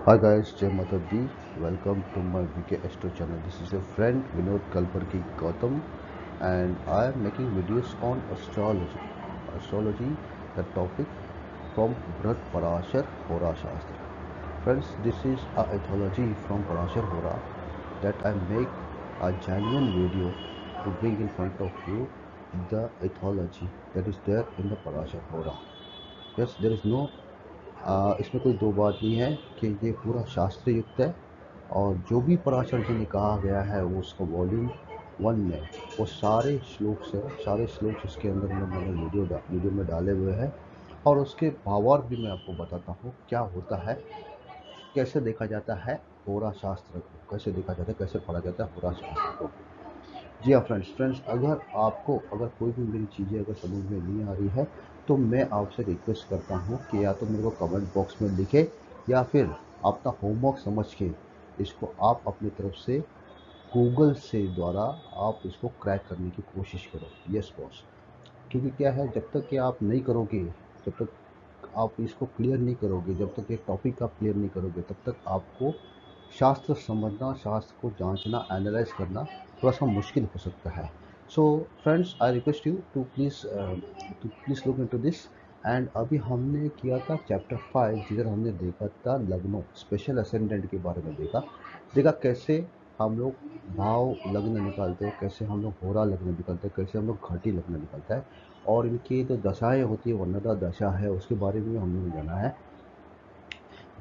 Hi guys, Jai Mata Di. Welcome to my VK Astro channel. This is your friend Vinod Kalparki Gautam, and I am making videos on astrology. Astrology, the topic from Bharat Parashar Hora Shastra. Friends, this is a ethology from Parashar Hora that I make a genuine video to bring in front of you the ethology that is there in the Parashar Hora. Yes, there is no इसमें कोई दो बात नहीं है कि ये पूरा शास्त्र युक्त है। और जो भी पराशर जी ने कहा गया है वो उसका वॉल्यूम वन में वो सारे श्लोक से सारे श्लोक उसके अंदर मैंने वीडियो में डाले हुए हैं। और उसके भावार्थ भी मैं आपको बताता हूँ क्या होता है, कैसे देखा जाता है होरा शास्त्र को, कैसे देखा जाता है, कैसे पढ़ा जाता है होरा शास्त्र को। जी हाँ फ्रेंड्स, अगर कोई भी मेरी चीज़ें अगर समझ में नहीं आ रही है तो मैं आपसे रिक्वेस्ट करता हूँ कि या तो मेरे को कमेंट बॉक्स में लिखे या फिर अपना होमवर्क समझ के इसको आप अपनी तरफ से गूगल से द्वारा आप इसको क्रैक करने की कोशिश करो। यस बॉस, क्योंकि क्या है, जब तक कि आप नहीं करोगे, जब तक आप इसको क्लियर नहीं करोगे, जब तक ये टॉपिक आप क्लियर नहीं करोगे, तब तक आपको शास्त्र समझना, शास्त्र को जांचना, एनालाइज करना थोड़ा सा मुश्किल हो सकता है। So friends, I request you to please look into this. And अभी हमने किया था चैप्टर 5, जिधर हमने देखा था लग्नों, स्पेशल असेंडेंट के बारे में देखा। देखा कैसे हम लोग भाव लग्न निकालते हैं, कैसे हम लोग होरा लग्न निकालते हैं, कैसे हम लोग घाटी लग्न निकालता है, और इनकी जो दशाएं होती है, वर्णदा दशा है, उसके बारे में हम लोग जाना है।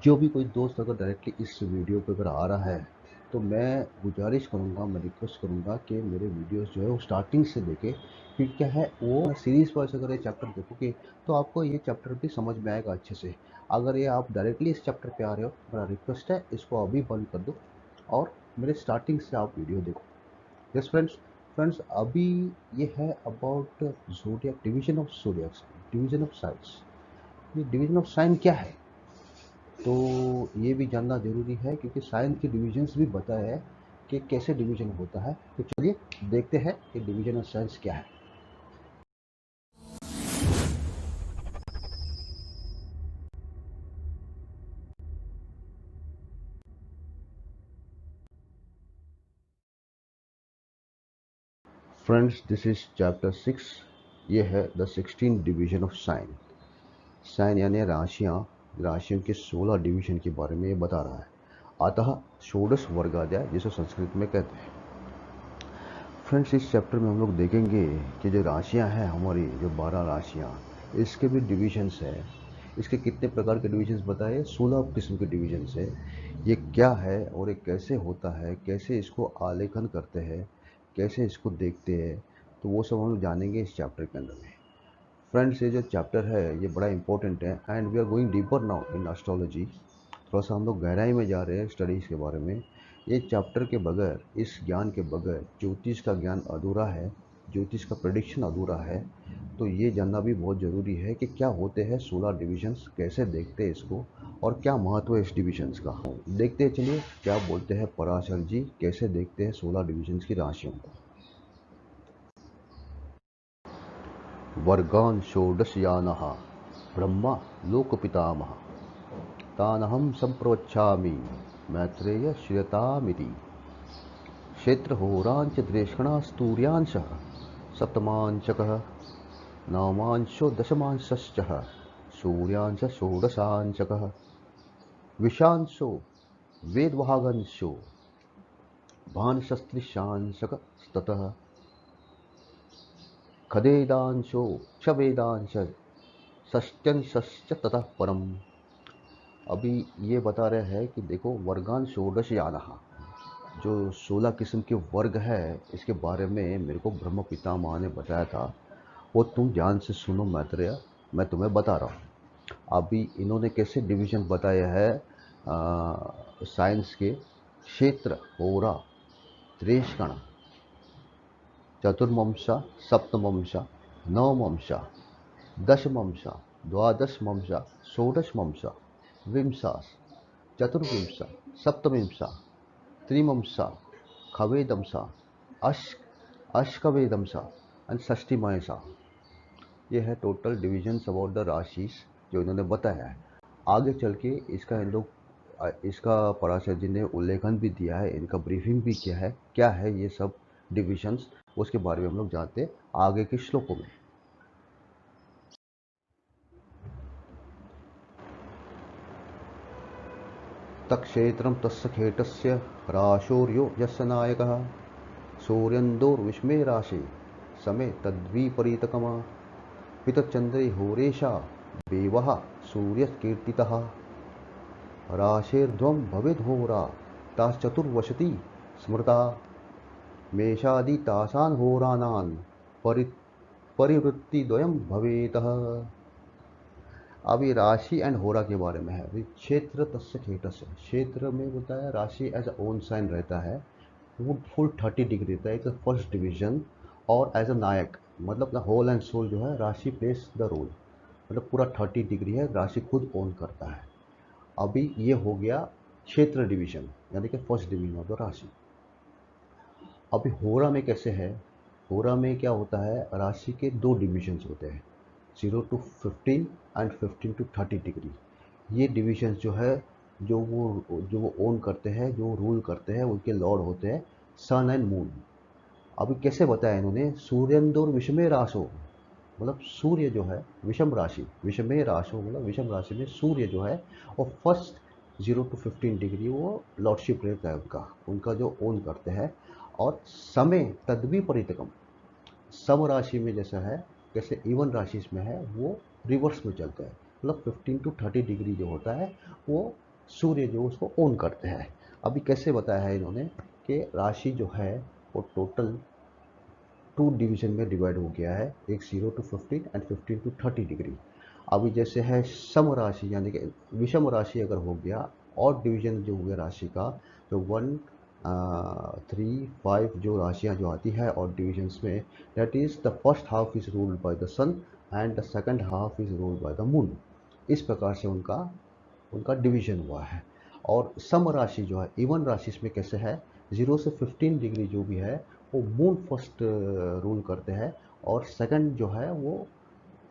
जो भी कोई दोस्त अगर डायरेक्टली इस वीडियो पे अगर आ रहा है तो मैं गुजारिश करूँगा, मैं रिक्वेस्ट करूँगा कि मेरे वीडियोस जो है वो स्टार्टिंग से देखे, क्योंकि क्या है वो सीरीज़ वाइज अगर ये चैप्टर देखोगे तो आपको ये चैप्टर भी समझ में आएगा अच्छे से। अगर ये आप डायरेक्टली इस चैप्टर पे आ रहे हो, मेरा रिक्वेस्ट है इसको अभी बंद कर दो और मेरे स्टार्टिंग से आप वीडियो देखो। यस फ्रेंड्स, अभी ये है about zodiac, division of zodiac, division of science. ये डिवीजन ऑफ साइन क्या है, तो ये भी जानना ज़रूरी है, क्योंकि साइंस के डिविजन्स भी बताया है कि कैसे डिवीजन होता है। तो चलिए देखते हैं कि डिवीजन ऑफ साइंस क्या है। Friends, this is chapter 6। ये है the 16 division of sign. Sign यानी राशियाँ, राशियों के 16 डिवीजन के बारे में ये बता रहा है। अतः षोडश वर्गाध्याय जिसे संस्कृत में कहते हैं। फ्रेंड्स, इस चैप्टर में हम लोग देखेंगे कि जो राशियां हैं हमारी, जो 12 राशियां, इसके भी डिविजन्स हैं। इसके कितने प्रकार के डिविजन्स बताए? 16 किस्म के डिविजन्स है। ये क्या है और ये कैसे होता है, कैसे इसको आलेखन करते हैं, कैसे इसको देखते हैं, तो वो सब हम लोग जानेंगे इस चैप्टर के अंदर में। फ्रेंड्स, ये जो चैप्टर है ये बड़ा इंपॉर्टेंट है and we are going deeper now in astrology. थोड़ा सा हम लोग गहराई में जा रहे हैं स्टडीज़ के बारे में। ये चैप्टर के बगैर, इस ज्ञान के बगैर ज्योतिष का ज्ञान अधूरा है, ज्योतिष का प्रेडिक्शन अधूरा है। तो ये जानना भी बहुत ज़रूरी है कि क्या होते हैं 16 डिविजन्स, कैसे देखते हैं इसको, और क्या महत्व है इस डिविजन्स का। देखते हैं, चलिए क्या बोलते हैं पराशर जी, कैसे देखते हैं 16 डिविजन्स की राशियों को। वर्गान षोडशयानः ब्रह्मा लोकपितामहः तानहं संप्रवक्ष्यामि मैत्रेय श्रियतामिति। क्षेत्रहोराञ्च द्रेषणास्तूर्यांशः सप्तमांशकः नवमांशो दशमांशश्च सूर्यांश षोडशांशकः विशांशो वेदभागंशो भानशस्त्रिशांशकस्ततः खदेदांशो क्षवेदांश षष्ट्यंशश्च ततः परम्। अभी ये बता रहे हैं कि देखो, वर्गान षोडशयानः, जो 16 किस्म के वर्ग है, इसके बारे में मेरे को ब्रह्म पितामह ने बताया था। वो तुम ध्यान से सुनो मैत्रेय, मैं तुम्हें बता रहा हूँ। अभी इन्होंने कैसे डिवीजन बताया है साइंस के। क्षेत्र, होरा, त्रेष्कण, चतुर्मंशा, सप्तमंशा, नवमंशा, दशमंशा, द्वादशमंशा, षोडशमंशा, विंशास, चतुर्विंशा, सप्तविंशा, त्रिमंसा, खवेदमसा, अश अश्कवेदमसा एंड षष्टिमयसा। ये है टोटल डिविजन्स अबाउट द राशिस जो इन्होंने बताया है। आगे चल के इसका इन लोग इसका पराशर जी ने उल्लेखन भी दिया है, इनका ब्रीफिंग भी किया है, क्या है ये सब डिविजन्स, उसके बारे में हम लोग जानते हैं आगे के श्लोकों में। तत्क्षेत्रं तस्य खेटस्य राशोर्यो यस्य नायकः सूर्यन्दोर्विस्मे राशि समे तद्विपरीतकमा पितचन्द्रे होरेशा देवः सूर्यकीर्तितः राशेर्ध्वं भवेद्होरा ताश्चतुर्वशति स्मृता मेषादि तासान् होरानां परिवृत्तिद्वयं भवेतः। अब ये राशि एंड होरा के बारे में है। अभी क्षेत्र तस्य खेटस्य, क्षेत्र में होता है राशि एज अ ओन साइन रहता है, वो फुल 30 डिग्री रहता है, इट्स फर्स्ट डिवीजन। और एज अ नायक मतलब द होल एंड सोल जो है राशि प्लेस द रोल, मतलब पूरा 30 डिग्री है, राशि खुद ओन करता है। अभी ये हो गया क्षेत्र डिवीजन, यानी कि फर्स्ट डिवीजन ऑफ द राशि। अभी होरा में कैसे है, होरा में क्या होता है, राशि के दो डिविजन्स होते हैं, 0 to 15 एंड 15 to 30 डिग्री। ये डिविजन्स जो है जो वो ओन करते हैं, जो रूल करते हैं, उनके लॉर्ड होते हैं सन एंड मून। अभी कैसे बताया इन्होंने, सूर्यंदोर विषमे राशो, मतलब सूर्य जो है विषम राशि, विषमे राशो मतलब विषम राशि में सूर्य जो है वो फर्स्ट 0 to 15 डिग्री वो लॉर्डशिप रहता है उनका, उनका जो ओन करते हैं। और समय तद्वी परितकम, सम राशि में जैसा है, जैसे इवन राशि में है, वो रिवर्स में चलता है, मतलब 15 to 30 डिग्री जो होता है वो सूर्य जो उसको ओन करते हैं। अभी कैसे बताया है इन्होंने कि राशि जो है वो टोटल 2 डिवीजन में डिवाइड हो गया है, एक 0 to 15 एंड 15 to 30 डिग्री। अभी जैसे है सम राशि यानी कि विषम राशि अगर हो गया, और डिवीजन जो हो गया राशि का, तो 1 3 5 जो राशियाँ जो आती है और डिविजन्स में, that is the first half is ruled by the sun and the second half is ruled by the moon. इस प्रकार से उनका उनका डिवीजन हुआ है। और सम राशि जो है इवन राशि में कैसे है, 0 से 15 डिग्री जो भी है वो मून फर्स्ट रूल करते हैं, और सेकंड जो है वो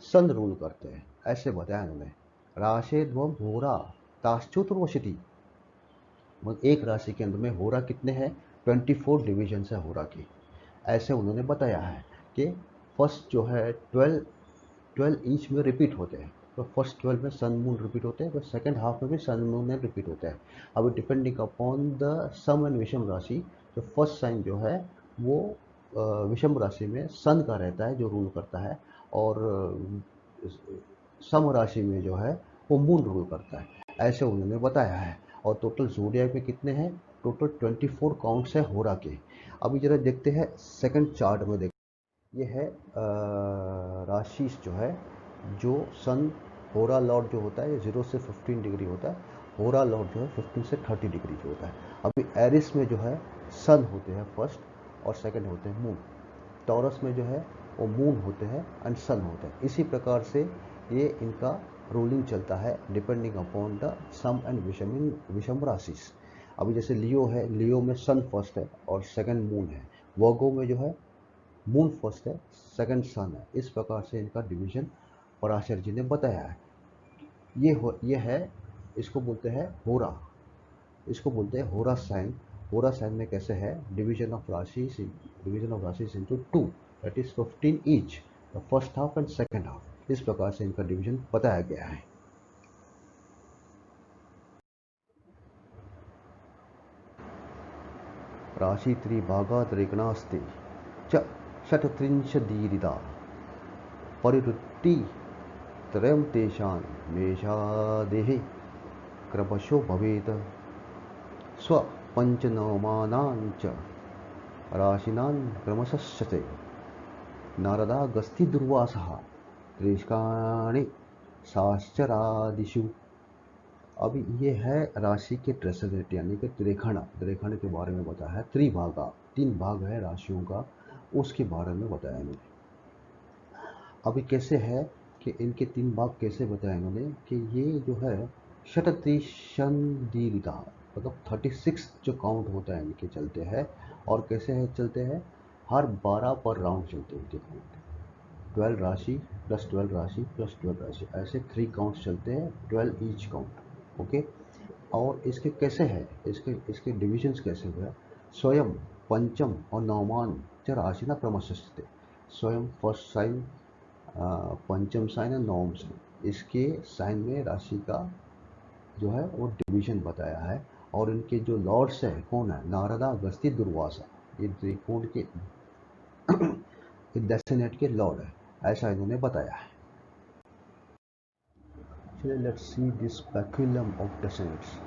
सन रूल करते हैं, ऐसे बताया उन्होंने। राशि ध्वम होरा ताश्चुतुर्वशति, मतलब एक राशि के अंदर में होरा कितने हैं, 24 डिवीजन है होरा की, ऐसे उन्होंने बताया है कि फर्स्ट जो है 12 ईच में रिपीट होते हैं, तो फर्स्ट 12 में सन मून रिपीट होते हैं, तो सेकंड हाफ में भी सन मून में रिपीट होता है। अब डिपेंडिंग अपॉन द सम एंड विषम राशि, तो फर्स्ट साइन जो है वो विषम राशि में सन का रहता है जो रूल करता है, और सम राशि में जो है वो मून रूल करता है, ऐसे उन्होंने बताया है। और टोटल ज़ोडिएक में कितने हैं, टोटल 24 काउंट्स है होरा के। अभी जरा देखते हैं सेकंड चार्ट में, देख ये है राशि जो है, जो सन होरा लॉर्ड जो होता है 0 से 15 डिग्री होता है, होरा लॉर्ड जो है 15 से 30 डिग्री जो होता है। अभी एरिस में जो है सन होते हैं फर्स्ट, और सेकंड होते हैं मून। टॉरस में जो है वो मून होते हैं एंड सन होते हैं। इसी प्रकार से ये इनका रूलिंग चलता है डिपेंडिंग अपॉन द सम एंड विषम राशि। अभी जैसे लियो है, लियो में सन फर्स्ट है और सेकंड मून है। वर्गो में जो है मून फर्स्ट है, सेकंड सन है। इस प्रकार से इनका डिवीजन पराशर जी ने बताया है। ये है, इसको बोलते हैं होरा, इसको बोलते हैं होरा साइन। होरा साइन में कैसे है, डिवीजन ऑफ राशि into 2, that is 15 each, the first half and second half. इस प्रकार से इनका डिवीजन बताया गया है। राशि त्रिभागात्रिगणास्ति च षट्त्रिंशदीरिता परिवृत्ति त्रयं तेषां मेषादेः क्रमशो भवेत् स्वपञ्चनवमानां च राशिनां क्रमशश्चते नारदागस्त्युर्वासः त्रिशकाणि शास्त्रादिषु। अब ये है राशि के ट्रेसेबिलिटी यानी कि त्रिखण, त्रिखण के बारे में बताया है। त्रिभागा, 3 भाग है राशियों का, उसके बारे में बताया इन्होंने। अभी कैसे है कि इनके 3 भाग कैसे बताया इन्होंने, कि ये जो है षट्त्रिशंदीरिता, मतलब 36 जो काउंट होता है इनके चलते हैं। और कैसे है चलते हैं, हर 12 पर राउंड चलते हैं इनके काउंट, 12 राशि प्लस 12 राशि प्लस 12 राशि, ऐसे 3 काउंट्स चलते हैं, 12 ईच काउंट। ओके, और इसके कैसे है, इसके इसके डिविजन्स कैसे हुए। स्वयं, पंचम और नवमान च राशि न क्रमशः स्थिते। स्वयं फर्स्ट साइन, पंचम साइन और नवम साइन, इसके साइन में राशि का जो है वो डिवीजन बताया है। और इनके जो लॉर्ड्स है कौन है, नारदा, अगस्त्य, दुर्वासा, ये त्रिकोण के डेसिनेट के लॉर्ड है, ऐसा इन्होंने बताया है। चलिए let's see this speculum of decanates.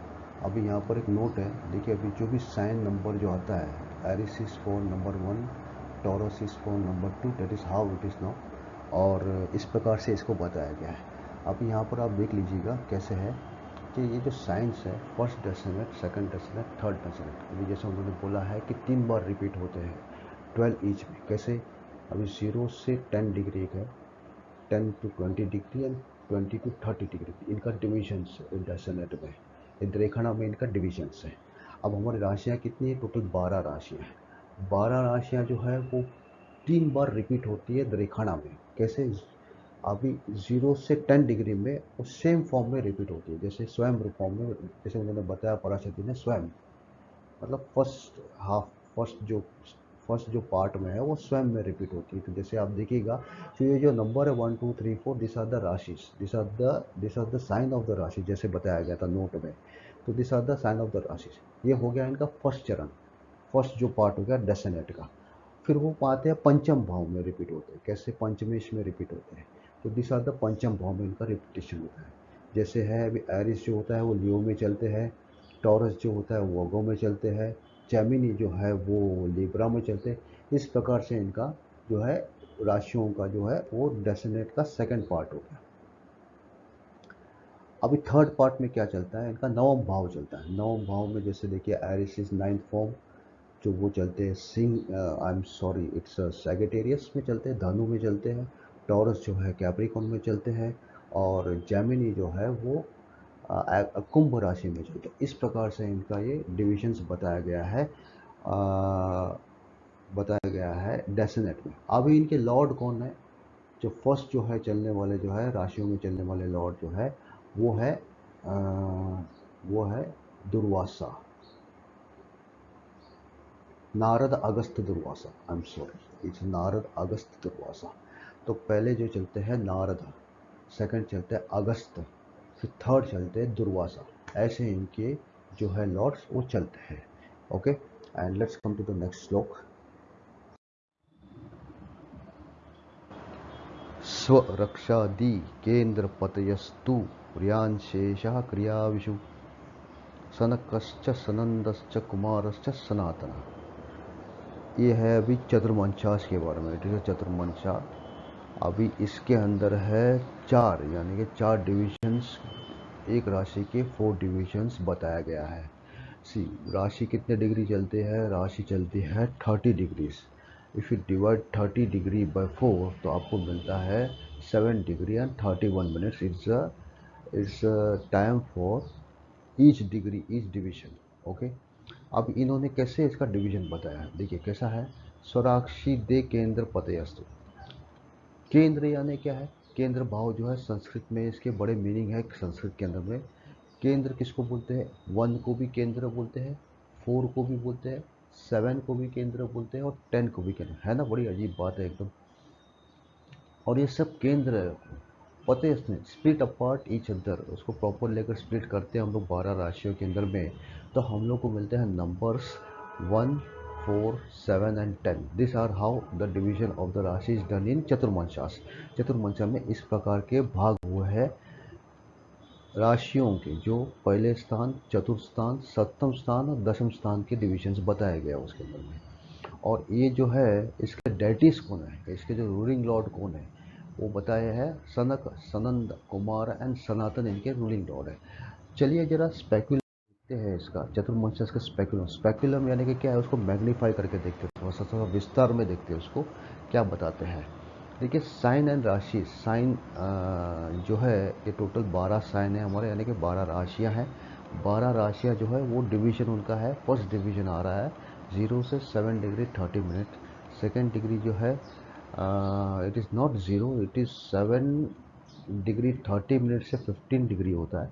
अभी यहाँ पर एक नोट है, देखिए अभी जो भी साइन नंबर जो आता है, Aries is for number 1, Taurus is for number 2, that is how it is now. और इस प्रकार से इसको बताया गया है। अब यहाँ पर आप देख लीजिएगा कैसे है कि ये जो साइंस है, first decimate, second decimate, third decimate, अभी जैसे उन्होंने बोला है कि 3 बार रिपीट होते हैं 12 ईच में। कैसे, अभी 0 से 10 डिग्री एक है, 10 to 20 degree and 20 to 30 degree, इनका डिविजन्स डेसिमेट में, इंद्रेखणा में इनका डिविजन्स है। अब हमारी राशियाँ कितनी है, टोटल 12 राशियाँ हैं। 12 राशियाँ जो है वो 3 बार रिपीट होती है द्रेखणा में। कैसे, अभी 0 से 10 डिग्री में वो सेम फॉर्म में रिपीट होती है, जैसे स्वयं फॉर्म में, जैसे उन्होंने बताया पराशक्ति ने, स्वयं मतलब फर्स्ट हाफ, फर्स्ट जो पार्ट में है वो स्वयं में रिपीट होती है। तो जैसे आप देखिएगा, तो ये जो नंबर है 1 2 3 4, this are the rashis, this are the sign of the rashi, जैसे बताया गया था नोट में। तो this are the sign of the rashis, ये हो गया इनका फर्स्ट चरण, फर्स्ट जो पार्ट हो गया डेसिनेट का। फिर वो पाते हैं पंचम भाव में रिपीट होते हैं। कैसे, पंचमेश में रिपीट होते हैं। तो दिस आर द पंचम भाव में इनका रिपीटेशन होता है। जैसे है अभी एरिस जो होता है वो लियो में चलते हैं, टॉरस जो होता है वो वर्गो में चलते हैं, जेमिनी जो है वो लिब्रा में चलते हैं। इस प्रकार से इनका जो है राशियों का जो है वो डेसिनेट का सेकंड पार्ट हो गया। अभी थर्ड पार्ट में क्या चलता है, इनका नवम भाव चलता है। नवम भाव में जैसे देखिए एरिस इज 9th फॉर्म, जो वो चलते हैं आई एम सॉरी इट्स सैगिटेरियस में चलते हैं, धनु में चलते हैं। टॉरस जो है कैप्रिकॉन में चलते हैं, और जेमिनी जो है वो कुंभ राशि में चलते हैं। इस प्रकार से इनका ये डिविजन्स बताया गया है डेसिनेट में। अभी इनके लॉर्ड कौन है, जो फर्स्ट जो है चलने वाले जो है राशियों में चलने वाले लॉर्ड जो है वो है Durvasa, Narad Agast Durvasa, I am sorry it's Narad Agast Durvasa. तो पहले जो चलते हैं नारद, सेकंड चलते हैं अगस्त, फिर थर्ड चलते हैं दुर्वासा। ऐसे इनके जो है लॉर्ड्स वो चलते हैं। Okay, and let's come to the next shloka. स्वरक्षादि केंद्र पतयस्तु प्रियांशेषः क्रियाविषु सनकश्च सनंदश्च कुमारश्च सनातन। ये है अभी चतुर्मंशास के बारे में, इट इज चतुर्मंशा। अभी इसके अंदर है 4, यानी कि 4 डिविजन्स, एक राशि के 4 डिविजन्स बताया गया है। सी, राशि कितने डिग्री चलते हैं, राशि चलती है 30 degrees. If you divide 30 degree by 4 तो आपको मिलता है 7 degree and 31 minutes. It's time for each degree, each division. Okay, अब इन्होंने कैसे इसका डिवीजन बताया है, देखिए कैसा है। स्वराक्षी दे केंद्र पतयस्तु। केंद्र यानी क्या है, केंद्र भाव जो है संस्कृत में इसके बड़े मीनिंग है संस्कृत के अंदर में। केंद्र किसको बोलते हैं, 1 को भी केंद्र बोलते हैं, 4 को भी बोलते हैं, 7 को भी केंद्र बोलते हैं, और 10 को भी केंद्र, है ना, बड़ी अजीब बात है एकदम। और ये सब केंद्र पते स्प्लिट अपार्ट ईच अदर, उसको प्रॉपर लेकर स्प्लिट करते हैं हम लोग 12 राशियों के अंदर में, तो हम लोग को मिलते हैं numbers 1 4 7 and 10। This are how the division of the rashi is done in चतुर्मंशास। चतुर्मंशा में इस प्रकार के भाग हुए हैं राशियों के, जो पहले स्थान, चतुर्थ स्थान, सप्तम स्थान और दशम स्थान के डिविजन्स बताए गए उसके अंदर में। और ये जो है इसके डेटिस कौन है, इसके जो रूलिंग लॉर्ड कौन है, वो बताया है सनक, सनंद, कुमार एंड सनातन इनके रूलिंग लॉर्ड है। चलिए जरा स्पेक्युलम देखते हैं इसका, चतुर्मंशस का स्पेक्युलम। स्पेक्युलम यानी कि क्या है, उसको मैग्नीफाई करके देखते हैं, थोड़ा विस्तार में देखते हैं उसको क्या बताते हैं। देखिए साइन एंड राशि, साइन जो है ये टोटल 12 साइन है हमारे, यानी कि 12 राशियाँ हैं। 12 राशियाँ जो है वो डिवीजन उनका है, फर्स्ट डिवीजन आ रहा है 0 से 7 डिग्री 30 मिनट। सेकेंड डिग्री जो है it is not 0, it is 7 degree 30 minute से 15 डिग्री होता है।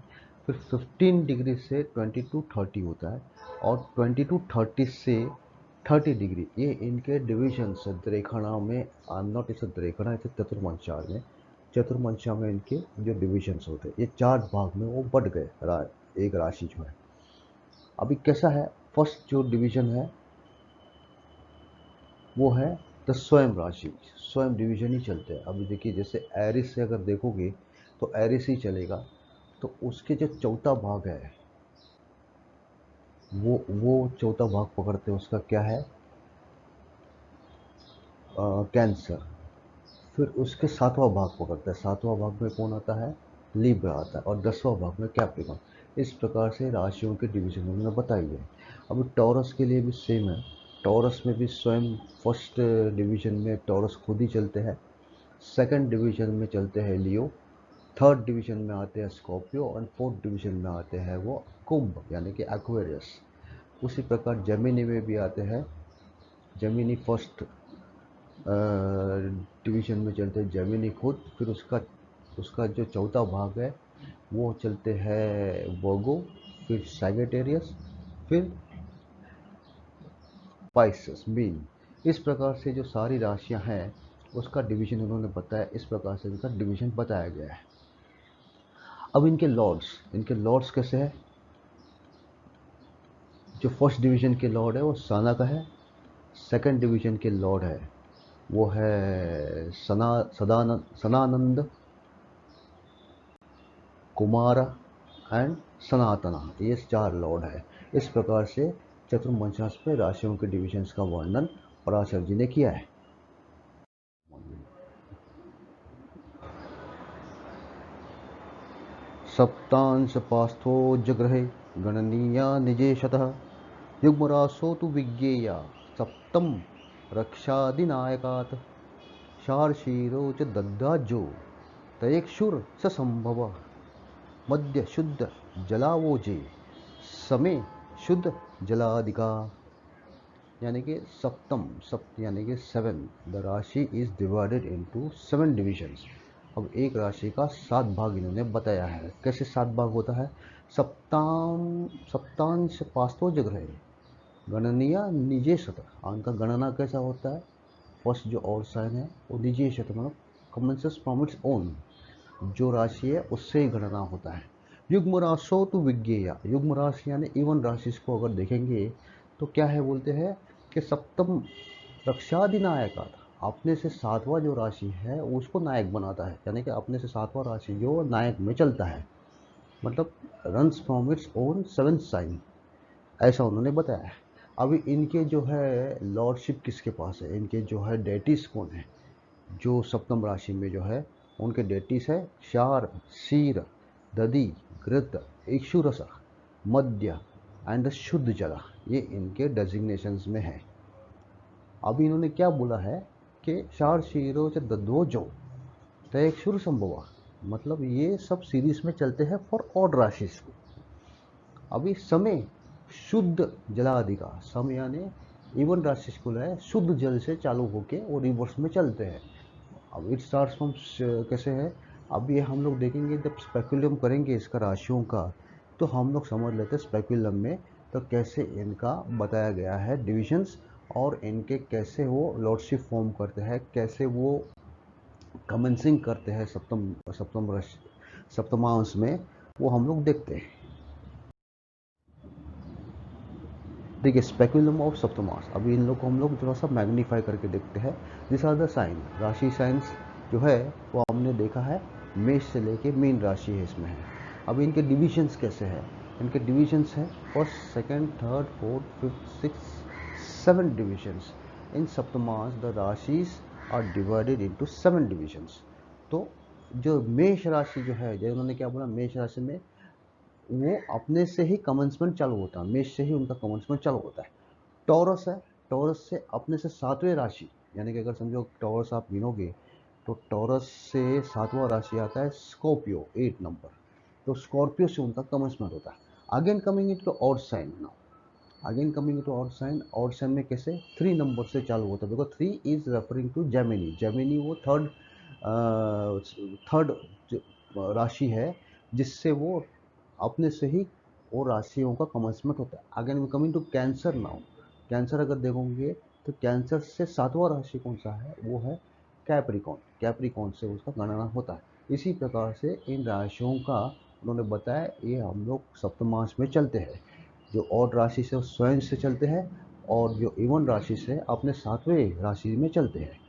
फिर 15 डिग्री से 20 टू 30 होता है, और 20 टू 30 से 30 डिग्री, ये इनके डिविजन है द्रेखणा में। आई एम नॉट इस द्रेखणा, इसे चतुर्मंचार में, चतुर्मंशा में इनके जो डिविजन्स होते हैं, ये 4 भाग में वो बढ़ गए एक राशि जो है। अभी कैसा है, फर्स्ट जो डिवीजन है वो है द स्वयं राशि, स्वयं डिवीजन ही चलते हैं। अभी देखिए जैसे एरिस से अगर देखोगे तो एरिस ही चलेगा, तो उसके जो चौथा भाग है वो चौथा भाग पकड़ते हैं, उसका क्या है, कैंसर। फिर उसके सातवां भाग पकड़ता है, सातवां भाग में कौन आता है, लिब्रा आता है, और 10वां भाग में कैप्रिकॉन। इस प्रकार से राशियों के डिवीजन उन्होंने बताई है। अब टॉरस के लिए भी सेम है, टॉरस में भी स्वयं फर्स्ट डिवीजन में टॉरस खुद ही चलते हैं, सेकंड डिवीजन में चलते हैं लियो, थर्ड डिवीजन में आते हैं स्कॉर्पियो, और फोर्थ डिवीजन में आते हैं वो कुंभ यानी कि एक्वेरियस। उसी प्रकार जेमिनी में भी आते हैं, जेमिनी फर्स्ट डिवीजन में चलते हैं जेमिनी खुद, फिर उसका उसका जो चौथा भाग है वो चलते हैं वर्गो, फिर सैगिटेरियस, फिर पाइसेस मीन। इस प्रकार से जो सारी राशियां हैं उसका डिवीजन उन्होंने बताया, इस प्रकार से इनका डिवीजन बताया गया है। अब इनके लॉर्ड्स कैसे है, जो फर्स्ट डिवीजन के लॉर्ड है वो साना का है, सेकंड डिवीजन के लॉर्ड है वो है सनानंद, कुमार एंड सनातना, ये 4 लॉर्ड है। इस प्रकार से चतुर्मंशास में राशियों के डिविजन्स का वर्णन पराशर जी ने किया है। सप्तांश पास्थो जग्रहे गणनीया निजेशतः, युग्मरासो तु विज्ञेया सप्तम रक्षादिनायकात्, शार्षीरो च दद्दाजो तयेक्षुर स संभव, मध्य शुद्ध जलावोजे समय शुद्ध जलादिका। यानी कि सप्त यानी कि 7, the rashi is divided into 7 divisions. अब एक राशि का 7 भाग इन्होंने बताया है। कैसे 7 भाग होता है, सप्तांश पास्थो जग्रह, गणनीय निजे शत, उनका गणना कैसा होता है, फर्स्ट जो और साइन है वो निजे शत मतलब कमेंसेस फ्रॉम इट्स ओन, जो राशि है उससे ही गणना होता है। युग्म राशो तो विज्ञेय, युग्म राशि यानी इवन राशि को अगर देखेंगे तो क्या है, बोलते हैं कि सप्तम रक्षाधिनायक, अपने से 7वां जो राशि है उसको नायक बनाता है, यानी कि अपने से 7वां राशि जो नायक में चलता है, मतलब runs from its own 7th sign, ऐसा उन्होंने बताया है। अभी इनके जो है लॉर्डशिप किसके पास है, इनके जो है डेटिस कौन है, जो सप्तम राशि में जो है उनके डेटिस है शार, शीर, दधि, घृत, इक्षुरस, मध्य एंड शुद्ध जल, ये इनके डेजिग्नेशंस में है। अभी इन्होंने क्या बोला है कि शार शीरो च दधो जो तयक्षुर संभवा, मतलब ये सब सीरीज में चलते हैं फॉर ऑड राशि को। अभी समय शुद्ध जलादि का, समय यानी इवन राशि को है शुद्ध जल से चालू होके वो रिवर्स में चलते हैं। अब इट स्टार्ट फ्रॉम कैसे है, अब ये हम लोग देखेंगे जब स्पेकुलम करेंगे इसका राशियों का, तो हम लोग समझ लेते हैं स्पेकुलम में तो कैसे इनका बताया गया है डिविजन्स, और इनके कैसे वो लॉर्डशिप फॉर्म करते हैं, कैसे वो कमेंसिंग करते हैं सप्तमांश में, वो हम लोग देखते हैं। देखिए स्पेकुलम ऑफ सप्तमास, अभी इन लोग को हम लोग थोड़ा सा मैग्नीफाई करके देखते हैं। दिस आर द साइन, राशि साइंस जो है वो हमने देखा है, मेष से लेके मीन राशि है इसमें है। अब इनके डिविजन्स कैसे हैं, इनके डिविजन्स हैं first, second, third, fourth, fifth, six, 7 divisions. In saptamas the rashis are divided into 7 divisions. तो जो मेष राशि जो है, जो उन्होंने क्या बोला, मेष राशि में वो अपने से ही कमेंसमेंट चालू होता है, मेष से ही उनका कमेंसमेंट चालू होता है। टॉरस है, टॉरस से अपने से 7वें राशि, यानी कि अगर समझो टॉरस आप गिनोगे तो टॉरस से 7वां राशि आता है स्कॉर्पियो 8 नंबर, तो स्कॉर्पियो से उनका कमेंसमेंट होता है। Again coming it to odd sign now, again coming to odd sign में कैसे 3 नंबर से चालू होता है, because 3 is referring to Gemini, Gemini वो थर्ड राशि है जिससे वो अपने से ही और राशियों का कमेंसमेंट होता है। Again coming to Cancer now, Cancer अगर देखोगे तो कैंसर से 7वां राशि कौन सा है, वो है कैप्रिकॉन। कैप्रिकॉन से उसका गणना होता है। इसी प्रकार से इन राशियों का उन्होंने बताया, ये हम लोग सप्तमांश में चलते हैं। जो ऑड राशि से स्वयं से चलते हैं और जो इवन राशि से अपने 7वें राशि में चलते हैं।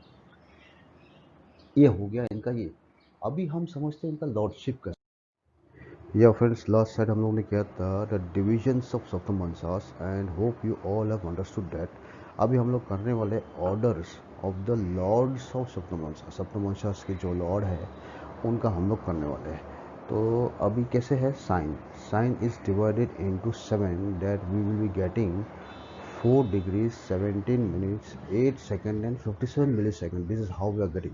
ये हो गया इनका ये। अभी हम समझते हैं इनका लॉर्डशिप का। या फ्रेंड्स, लास्ट साइड हम लोगों ने किया था the divisions of saptamsas and hope you all have understood that. अभी हम लोग करने वाले orders of the lords of saptamsas. सप्तमांसास के जो लॉर्ड है उनका हम लोग करने वाले हैं। तो अभी कैसे है, sign sign is divided into 7 that we will be getting 4 degrees 17 minutes 8 second and 57 millisecond. This is how we are getting.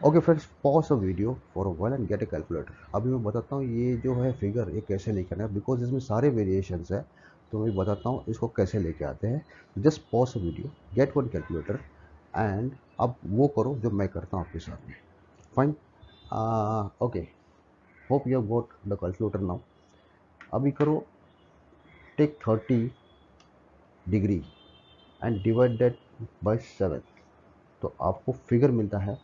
Okay friends, pause the video for a while and get a calculator. अभी मैं बताता हूँ ये जो है figure ये कैसे लेकर है, बिकॉज इसमें सारे वेरिएशंस है। तो मैं बताता हूँ इसको कैसे लेके आते हैं। Just pause the video, get one calculator and अब वो करो जो मैं करता हूँ आपके साथ में। Fine. Okay, hope you have got the calculator now. अभी करो, take 30 degree and divide that by 7। तो आपको फिगर मिलता है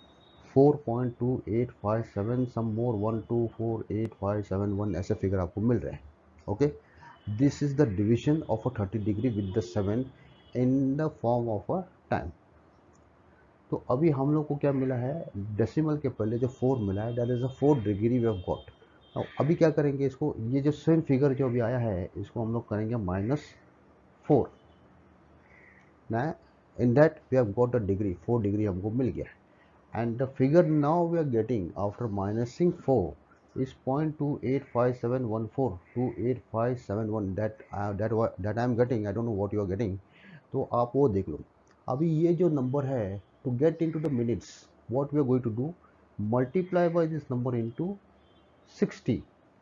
4.2857 सम मोर 1248571, ऐसे फिगर आपको मिल रहे हैं। Okay, this is the division of a 30 degree with the 7 in the form of a time. तो अभी हम लोग को क्या मिला है, डेसिमल के पहले जो 4 मिला है, that is a 4 degree we have got. अभी क्या करेंगे, इसको ये जो सेम फिगर जो अभी आया है इसको हम लोग करेंगे -4 ना। In that we have got a degree, 4 degree हमको मिल गया। And the figure now we are getting after minusing 4 is 0.285714, 28571, that I am getting. I don't know what you are getting. तो आप वो देख लो। अभी ये जो नंबर है, to get into the minutes, what we are going to do, multiply by this number into 60।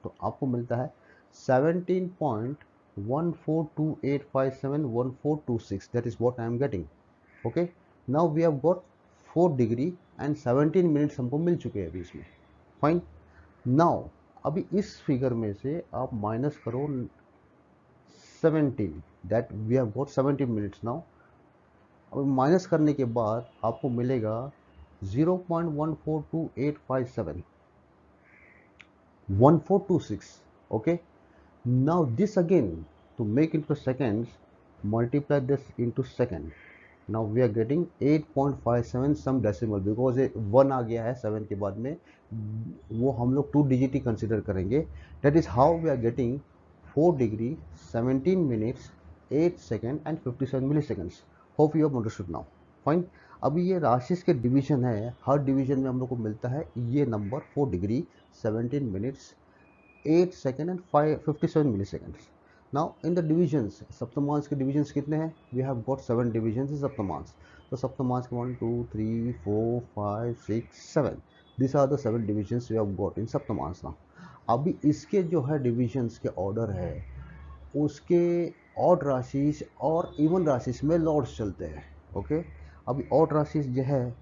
तो आपको मिलता है 17.1428571426। that is what I am getting. Okay, now we have got 4 degree and 17 minutes हमको मिल चुके हैं अभी इसमें। फाइन। नाउ अभी इस फिगर में से आप माइनस करो 17, that we have got 17 minutes now. अब माइनस करने के बाद आपको मिलेगा 0.142857 1426। Okay, now this again, to make into seconds, multiply this into second. Now we are getting 8.57 some decimal, because ये 1 आ गया है 7 के बाद में, वो हम लोग 2 डिजिट ही कंसिडर करेंगे। that is how we are getting 4 degree 17 minutes 8 second and 57 milliseconds. Hope you have understood now. Fine. अभी ये राशिस के डिवीजन है, हर डिवीजन में हम लोग को मिलता है ये number 4 degree 17 minutes 8 second and 57 milliseconds. Now in the divisions, सप्तमांश के डिविजन्स कितने हैं, we have got 7 divisions in saptamsha. तो सप्तमांश के 1 2 3 4 5 6 7, this are the 7 divisions we have got in saptamsha. Now अभी इसके जो है डिविजन्स के ऑर्डर है, उसके ऑड राशिस और इवन राशिस में लॉर्ड्स चलते हैं। ओके, अभी ऑड राशिस जो है,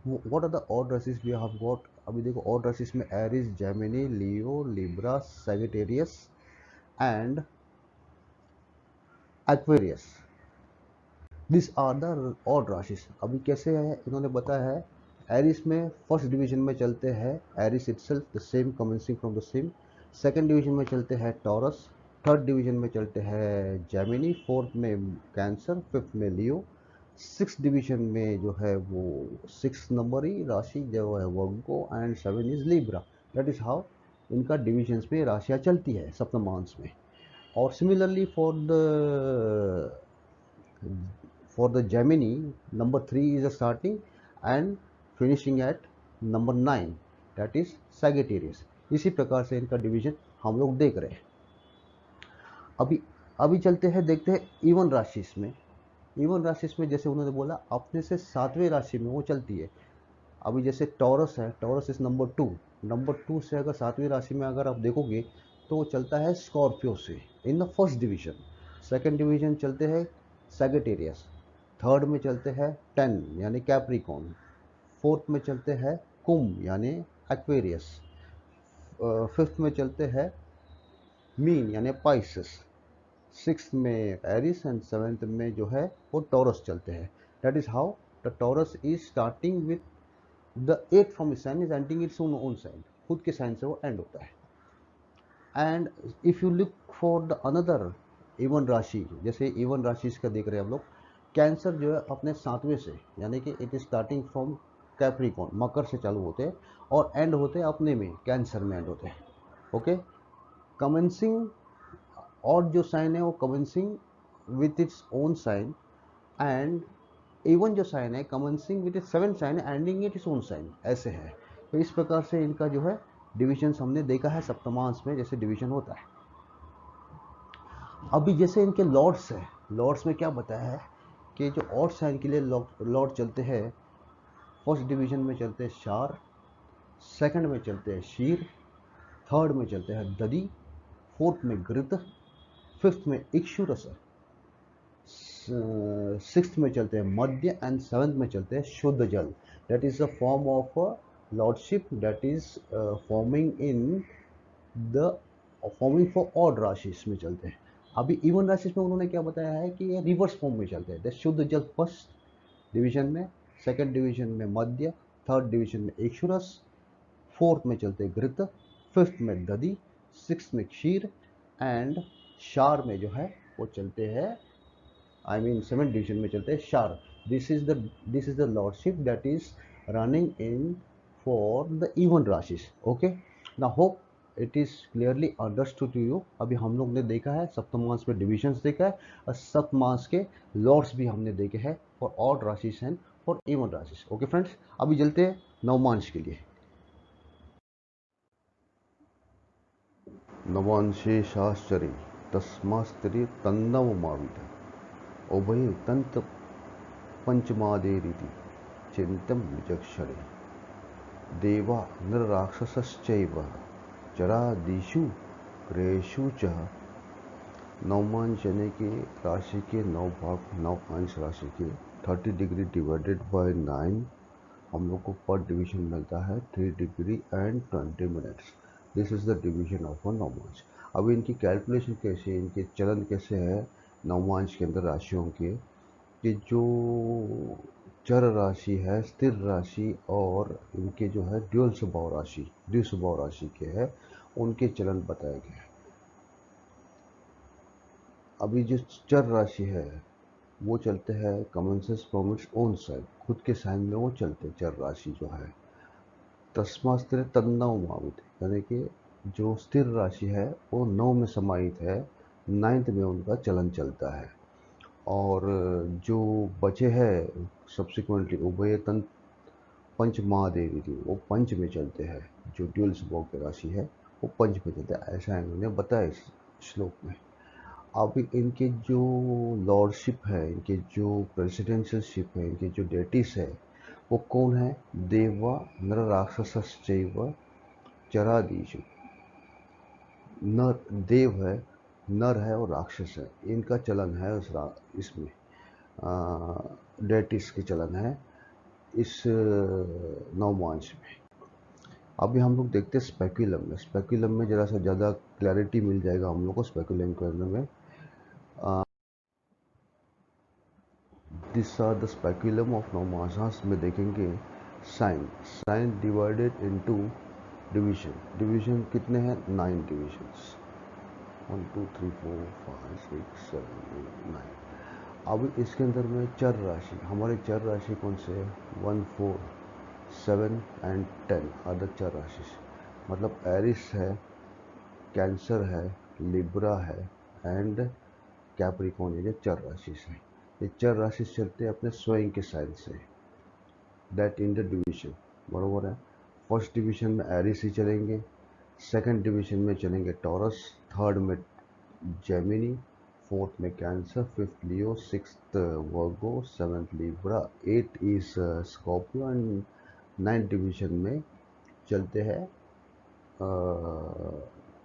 what are the odd rashis we have got. अभी देखो, ऑड राशिस में Aries, Gemini, Leo, Libra, Sagittarius and Aquarius, this are the odd rashis. अभी कैसे है इन्होंने बताया है, एरिस में फर्स्ट डिवीजन में चलते हैं Aries itself, the same commencing from the same. Second division में चलते हैं टॉरस, थर्ड डिवीजन में चलते हैं जेमिनी, फोर्थ में कैंसर, फिफ्थ में लियो, सिक्स डिवीजन में जो है वो 6 नंबर ही राशि जो है वर्गो and 7 is Libra. That is how इनका डिविजन्स में राशियाँ चलती है सप्तमांश में। और similarly for the Gemini, number 3 is a starting and finishing at number 9, that is Sagittarius। इसी प्रकार से इनका डिवीजन हम लोग देख रहे हैं। अभी अभी चलते हैं, देखते हैं इवन राशिस में। इवन राशिस में जैसे उन्होंने बोला अपने से 7वें राशि में वो चलती है। अभी जैसे टॉरस है, टॉरस इज नंबर 2, नंबर 2 से अगर 7वीं राशि में अगर आप देखोगे तो वो चलता है स्कॉर्पियो से in the first division. Second division चलते हैं सैगिटेरियस, थर्ड में चलते हैं 10 यानी कैप्रिकॉन, फोर्थ में चलते हैं कुंभ यानी एक्वेरियस, फिफ्थ में चलते हैं मीन यानी पाइसेस, सिक्स में एरिस एंड सेवेंथ में जो है वो टॉरस चलते हैं। That is how the Taurus is starting with the eight from sign is ending its own sign, खुद के साइन से वो एंड होता है। And if you look for the another even rashi, जैसे इवन राशि इसका देख रहे हैं हम लोग, कैंसर जो है अपने सातवें से, यानी कि it is starting from Capricorn, मकर से चालू होते हैं और एंड होते हैं अपने में, कैंसर में एंड होते हैं। ओके, कमेंसिंग, और जो साइन है वो commencing with its own sign, and even जो साइन है commencing with its seven sign ending it its own sign, ऐसे है। तो इस प्रकार से इनका जो है डिविजन हमने देखा है सप्तमांश में जैसे डिवीजन होता है। अभी जैसे इनके लॉर्ड्स है, लॉर्ड्स में क्या बताया है कि जो ऑड साइन के लिए लॉर्ड चलते हैं, फर्स्ट डिवीजन में चलते हैं शार, सेकंड में चलते हैं शीर, थर्ड में चलते हैं ददी, फोर्थ में गृत, फिफ्थ में इक्षुरस, सिक्स्थ में चलते हैं मध्य, एंड सेवंथ में चलते हैं शुद्ध जल। That is a form of lordship that is forming in the forming for odd राशि में चलते हैं। अभी इवन राशि में उन्होंने क्या बताया है कि ये रिवर्स फॉर्म में चलते हैं। शुद्ध जल फर्स्ट डिवीजन में, सेकंड डिवीजन में मध्य, थर्ड डिवीजन में इक्षुरस, फोर्थ में चलते हैं घृत, फिफ्थ में दधी, सिक्स में क्षीर, एंड शार में जो है वो चलते हैं, आई मीन सेवन डिवीजन में चलते हैं शार। This is the lordship that is running in for the even rashis. Okay, ना hope it is clearly understood to you. अभी हम लोग ने देखा है सप्तमांश में डिविजन्स देखा है, और सप्तमांश के लॉर्ड्स भी हमने देखे हैं for odd rashis and for even rashis. Okay friends, अभी चलते हैं नवमांश के लिए। नवांशे शास्त्रे तस्मास्त्रे तन्नवमाविद उभय तंत पंचमादेरिति चिंतम विचक्षणे देवा नरराक्षसश्चैव चरादिषु क्रेषु च। नवमांश यानी कि राशि के नौ भाग, नौ अंश राशि के 30 डिग्री डिवाइडेड बाय 9, हम लोग को पर डिवीजन मिलता है 3 degree and 20 minutes. This is the division of a navamsha. अब इनकी कैलकुलेशन कैसे, इनके चलन कैसे है नवमांश के अंदर राशियों के, कि जो चर राशि है, स्थिर राशि, और इनके जो है ड्यूल स्वभाव राशि, द्विस्वभाव राशि के है, उनके चलन बताए गए हैं। अभी जो चर राशि है वो चलते हैं commences from its own side, खुद के साइन में वो चलते हैं चर राशि जो है। तस्मास्त्र तन्नव मावित, यानी कि जो स्थिर राशि है वो नौ में समाहित है, नाइन्थ में उनका चलन चलता है। और जो बचे हैं सब्सिक्वेंटली उभय तंत्र पंच महादेवी थी, वो पंच में चलते हैं। जो ड्यूल स्वभाव की राशि है वो पंच में चलता है, ऐसा इन्होंने बताया इस श्लोक में। अब इनके जो लॉर्डशिप है, इनके जो प्रेसिडेंशियलशिप है, इनके जो डेटिस है वो कौन है? देवा नर राक्षसश्चैव चरादीशु। नर देव है, नर है और राक्षस है, इनका चलन है इसमें डेटिस के चलन है इस नवमांश में। अभी हम लोग देखते हैं स्पेक्युलम में। स्पेक्युलम में जरा सा ज़्यादा क्लैरिटी मिल जाएगा हम लोग को स्पेक्युलम के अंदर में। This are the speculum of navamsas में देखेंगे sign, sign divided into division. Division कितने हैं? 9 डिविजन्स, 1 2 3 4 5 6 7 8 9। अब इसके अंदर में चर राशि, हमारे चर राशि कौन से है? 1 4 7 एंड 10 आर द चर राशि। मतलब एरिस है, कैंसर है, लिब्रा है, एंड कैप्रिकॉन, ये चर राशि है। ये चर राशि चलते हैं अपने स्वयं के साइन से, दैट इन द डिवीजन, बरोबर है। फर्स्ट डिवीजन में एरिस ही चलेंगे, सेकंड डिवीजन में चलेंगे टॉरस, थर्ड में जेमिनी, फोर्थ में Cancer, fifth Leo, sixth Virgo, seventh Libra, eight is Scorpio, and ninth division में चलते हैं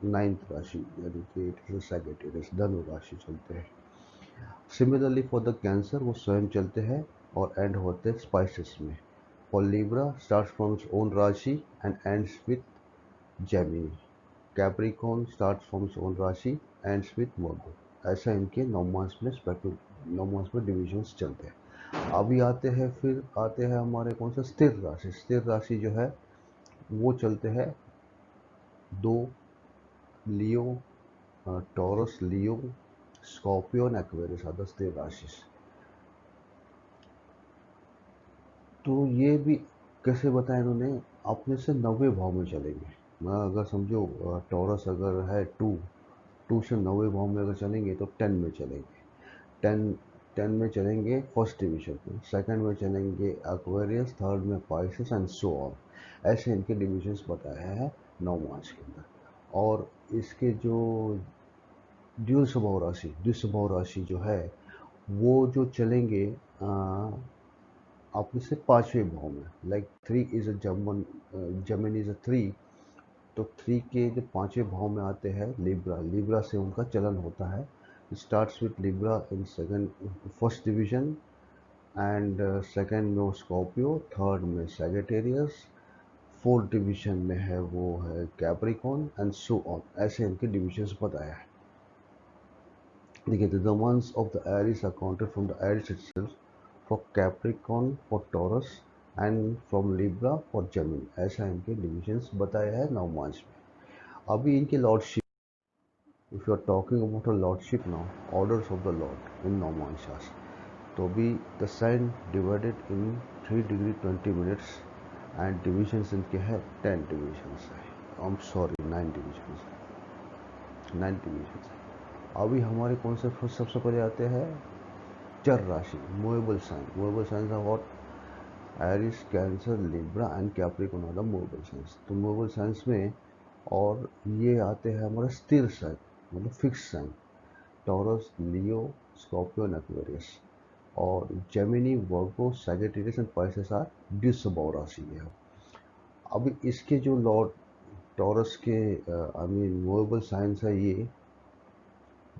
नाइन्थ राशि, यानी कि इट इज सैगिटेरियस, धनु राशि चलते हैं। सिमिलरली फॉर द कैंसर वो स्वयं चलते हैं और एंड होते हैं स्पाइसेस में। For Libra start from its own rashi and ends with Gemini. Capricorn start from own rashi ends with Virgo. ऐसा इनके 9 मंथ्स में डिविजन्स चलते हैं। अभी आते हैं हमारे कौन सा स्थिर राशि। स्थिर राशि जो है वो चलते हैं 2 Leo, Taurus, Leo, Scorpio and Aquarius are the sthir rashi. तो ये भी कैसे बताया इन्होंने, अपने से 90 भाव में चलेंगे। मैं अगर समझो टॉरस अगर है 2 से 90 भाव में अगर चलेंगे तो 10 में चलेंगे। 10 में चलेंगे फर्स्ट डिवीजन में, सेकंड में चलेंगे एक्वेरियस, थर्ड में पाइसेस एंड सो ऑन। ऐसे इनके डिविजन्स बताया है 9 मार्च के अंदर। और इसके जो द्विस्वभाव राशि जो है वो जो चलेंगे अपने से 5वें भाव में। लाइक 3 इज अ जमन इज अ 3, तो 3 के जो 5वें भाव में आते हैं लिब्रा से उनका चलन होता है। Starts with Libra in first division, and second में स्कॉर्पियो, थर्ड में सैजिटेरियस, फोर्थ डिवीजन में है वो है कैप्रिकॉर्न एंड सो ऑन। ऐसे इनके डिविजन्स बताया है। देखिए, the months of the Aries are counted from the Aries itself, for Capricorn for Taurus and from Libra for Gemini। ऐसा इनके डिविजन्स बताया है 9 मार्च में। अभी इनके lordship, if you are talking about a lordship now, orders of the lord in 9 मार्च, तो भी the sign divided in 3 degree 20 minutes and divisions इनके हैं 10 डिविजन्स है। आई एम सॉरी 9 डिविजन्स है, 9 डिविजन्स है। अभी हमारे कौन से सबसे पहले आते हैं चर राशि, movable sign are what, Aries, Cancer, Libra and Capricorn are the movable signs. तो मूवेबल साइंस में और ये आते हैं हमारा स्थिर साइन, मतलब fix sign, Taurus, Leo, Scorpio and Aquarius. और Gemini, Virgo, Sagittarius and Pisces are द्विस्वभाव राशि है। अभी इसके जो लॉर्ड टॉरस के मूवेबल साइंस है ये,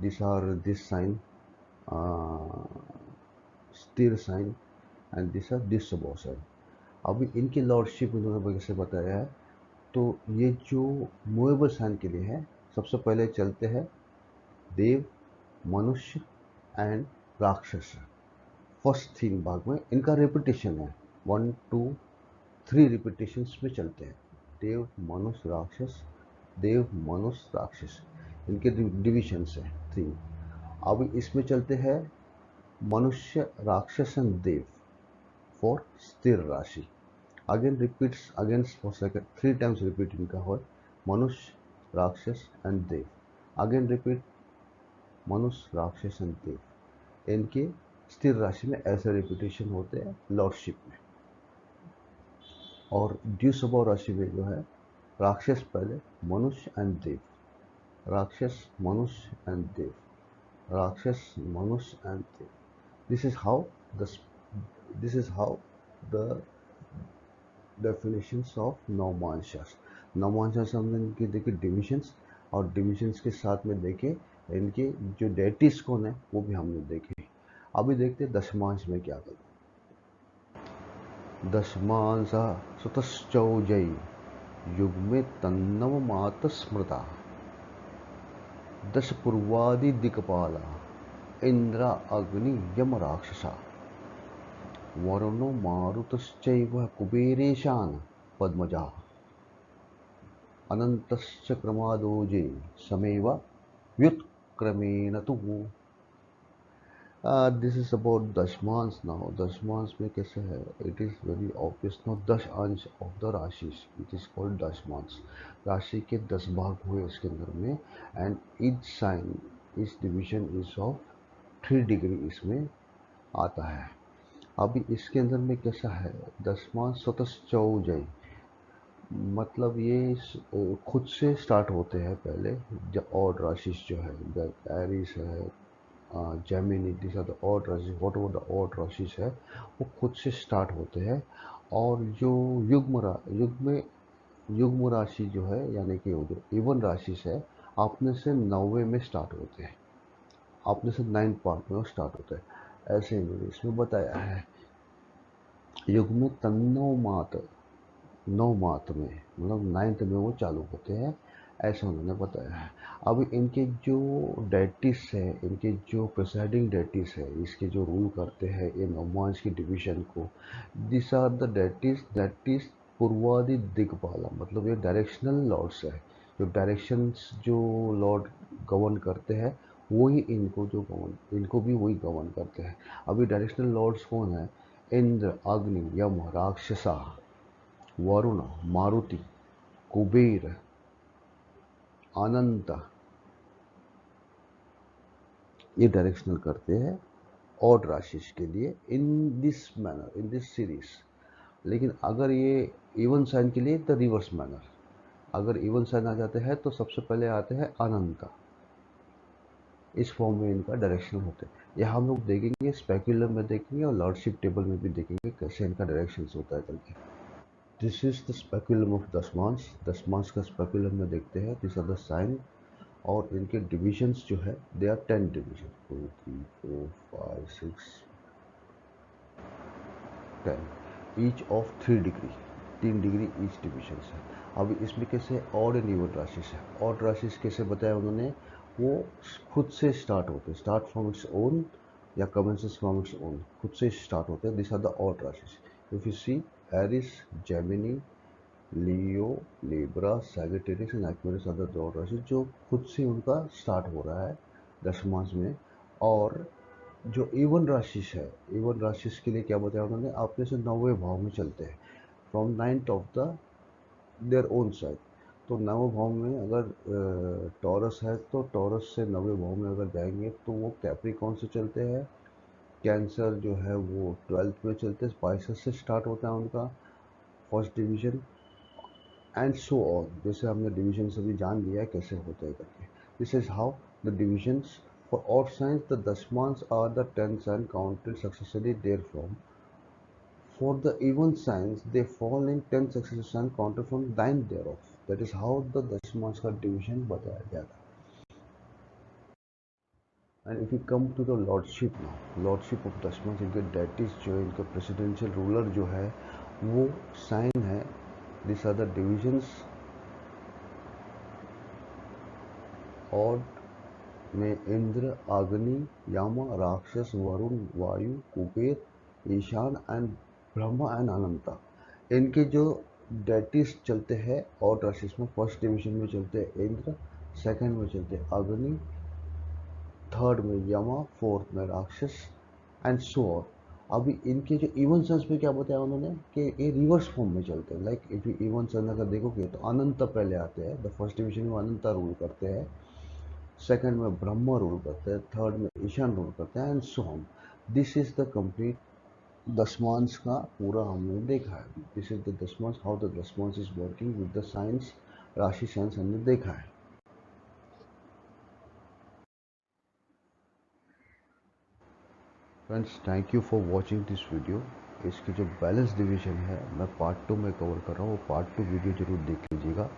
दिस साइन स्थिर साइन एंड दिस आर द्विस्वभाव साइन। अभी इनकी लॉर्डशिप इन्होंने कैसे बताया है, तो ये जो मूवेबल साइन के लिए है, सबसे पहले चलते हैं देव, मनुष्य एंड राक्षस। फर्स्ट 3 भाग में इनका रिपीटेशन है, 1 2 3 रिपीटेशंस में चलते हैं, देव, मनुष्य, राक्षस, देव, मनुष्य, राक्षस। इनके डिविजन्स है 3। अब इसमें चलते हैं मनुष्य, राक्षस एंड देव फॉर स्थिर राशि। Again repeats again for second 3 times repeat इनका हो, मनुष्य, राक्षस एंड देव। अगेन रिपीट मनुष्य, राक्षस एंड देव। इनके स्थिर राशि में ऐसे रिपीटेशन होते हैं लॉर्डशिप में। और द्विस्वभाव राशि में जो है राक्षस पहले, मनुष्य एंड देव, राक्षस, मनुष्य एंड देव, राक्षस, मनुष्य एंड देव। This is how the definitions of नवमांशास। नवमांशास हमने इनके देखे डिविजन्स, और डिविजन्स के साथ में देखे इनके जो डेटिस कौन है वो भी हमने देखे। अभी देखते हैं दशमांश में क्या करते। दशमांसा सुतश्चौजयी युग्मे तन्नव मात स्मृता, दश पूर्वादि दिक्पाला, इंद्र, अग्नि, यम, राक्षसा, वरुणो मारुतश्चैव कुबेरेशान पद्मजा, अनंतश्च क्रमादोजे समेव व्युत्क्रमेण तु। दिस इज अबाउट दशमांश। नाउ दशमांश में कैसे है, it is very obvious now, 10 अंश ऑफ द राशि, इट इज कॉल्ड दशमांश। राशि के 10 भाग हुए इसके अंदर में, एंड ईच साइन, इस डिवीजन इज ऑफ 3 डिग्री इसमें आता है। अभी इसके अंदर में कैसा है, दशमांश स्वतश्चौजय, मतलब ये खुद से स्टार्ट होते हैं पहले। ऑड राशि जो है, एरीज है, Gemini, this are the odd rashi, whatever the odd rashi है वो खुद से स्टार्ट होते हैं। और जो युग्म राशि जो है, यानी कि जो इवन राशि है, अपने से 90 में स्टार्ट होते हैं, अपने से 9 पार्ट में वो स्टार्ट होते हैं। ऐसे इन्होंने इसमें बताया है। युग में तन्नो मात, 9 मात में, मतलब 9th में वो चालू होते हैं, ऐसा उन्होंने बताया है। अब इनके जो डेटिस है, इनके जो प्रिसाइडिंग डेटिस है, इसके जो रूल करते हैं इन नमाज की डिवीजन को, this are the deities that is Purvadi Digpala, मतलब ये डायरेक्शनल लॉर्ड्स है। जो डायरेक्शंस जो लॉर्ड गवर्न करते हैं वही इनको जो गवर्न, इनको भी वही गवर्न करते हैं। अभी डायरेक्शनल लॉर्ड्स कौन है? इंद्र, अग्नि, यम, राक्षसा, वरुण, मारुति, कुबेर, अनंत, ये डायरेक्शनल करते हैं ऑड राशिस के लिए in this manner, in this series. लेकिन अगर ये इवन साइन के लिए द रिवर्स मैनर, अगर इवन साइन आ जाते हैं तो सबसे पहले आते हैं अनंत। इस फॉर्म में इनका डायरेक्शन होते हैं। यह हम लोग देखेंगे, स्पेक्युलम में देखेंगे और लॉर्डशिप टेबल में भी देखेंगे कैसे इनका डायरेक्शन होता है करके। This is the speculum of dashamsha. दसमांस का स्पेक्युलम में देखते हैं, दिस आर द साइन और इनके डिविजन्स जो है they are 10 division, 2 3 4 5 6 10, each of 3 degree, 3 degree each division है। अब इसमें कैसे ऑड एंड इवन राशिस है। ऑड राशिस कैसे बताया उन्होंने, वो खुद से स्टार्ट होते हैं, स्टार्ट फ्रॉम इट्स ओन या कमेंसेस फ्रॉम इट्स ओन, खुद से स्टार्ट होते हैं। This are the odd rashis. If you see Aries, Gemini, Leo, Libra, Sagittarius and Aquarius are the odd rashi जो खुद से उनका स्टार्ट हो रहा है दशमांश में। और जो इवन राशिस है, इवन राशिस के लिए क्या बताया उन्होंने, अपने से 9वें भाव में चलते हैं from 9th of the their own side. तो 9वें भाव में अगर टॉरस है तो टॉरस से 9वें भाव में अगर जाएंगे तो वो कैप्रिकॉन से चलते हैं। कैंसर जो है वो 12th में चलते हैं, स्पाइसेस से स्टार्ट होता है उनका first division and so on. जैसे हमने डिवीजन अभी जान लिया है कैसे होते हैं करके। This is how the divisions for odd signs the dashamsha are the 10 sign counted successively there from. For the even signs, they fall in 10 successive signs counted from 9 thereof. That is how the दशमांश का division बताया गया था। And if we come to the lordship now, lordship of दशमांश, इनके डेटिस जो है, इनका प्रेसिडेंशियल रूलर जो है वो साइन है। This are the divisions. ऑड में इंद्र, अग्नि, यम, राक्षस, वरुण, वायु, कुबेर, ईशान एंड ब्रह्मा एंड अनंता। इनके जो डेटिस चलते हैं और राशिस में, फर्स्ट डिवीजन में चलते हैं इंद्र, सेकंड में चलते हैं अग्नि, थर्ड में यमा, फोर्थ में राक्षस एंड सो ऑन। अभी इनके जो इवन सन्स में क्या बताया उन्होंने कि ये रिवर्स फॉर्म में चलते हैं। लाइक इफ यू इवन सन अगर देखोगे तो अनंत पहले आते हैं, द फर्स्ट डिवीजन में अनंता रूल करते हैं, सेकंड में ब्रह्मा रूल करते हैं, थर्ड में ईशान रूल करते हैं and so on. This is the complete दशमांश का पूरा हमने देखा है। दिस इज द दशमांश, हाउ द दशमांश is working with the science, राशि साइंस हमने देखा है। Friends, thank you for watching this video. इसकी जो बैलेंस डिवीजन है मैं पार्ट 2 में कवर कर रहा हूँ, पार्ट 2 वीडियो जरूर देख लीजिएगा।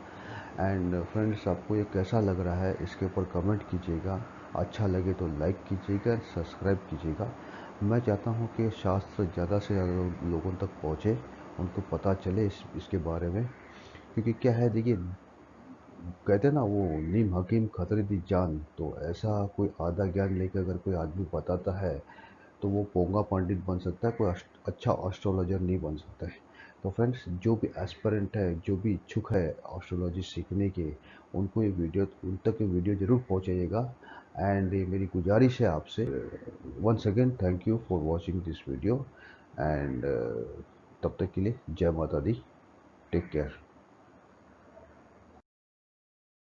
एंड फ्रेंड्स, आपको ये कैसा लग रहा है इसके ऊपर कमेंट कीजिएगा। अच्छा लगे तो लाइक कीजिएगा, सब्सक्राइब कीजिएगा। मैं चाहता हूँ कि शास्त्र ज़्यादा से ज़्यादा लोगों तक पहुँचे, उनको पता चले इसके बारे में। क्योंकि क्या है, देखिए कहते हैं ना वो नीम हकीम खतरे दी जान। तो ऐसा कोई आधा ज्ञान लेकर अगर कोई आदमी बताता है तो वो पोंगा पंडित बन सकता है, कोई अच्छा एस्ट्रोलॉजर नहीं बन सकता है। तो फ्रेंड्स, जो भी एस्पिरेंट है, जो भी इच्छुक है एस्ट्रोलॉजी सीखने के, उनको ये वीडियो, उन तक ये वीडियो ज़रूर पहुंचाइएगा। एंड ये मेरी गुजारिश है आपसे। Once again thank you for watching this video. And तब तक के लिए जय माता दी, टेक केयर।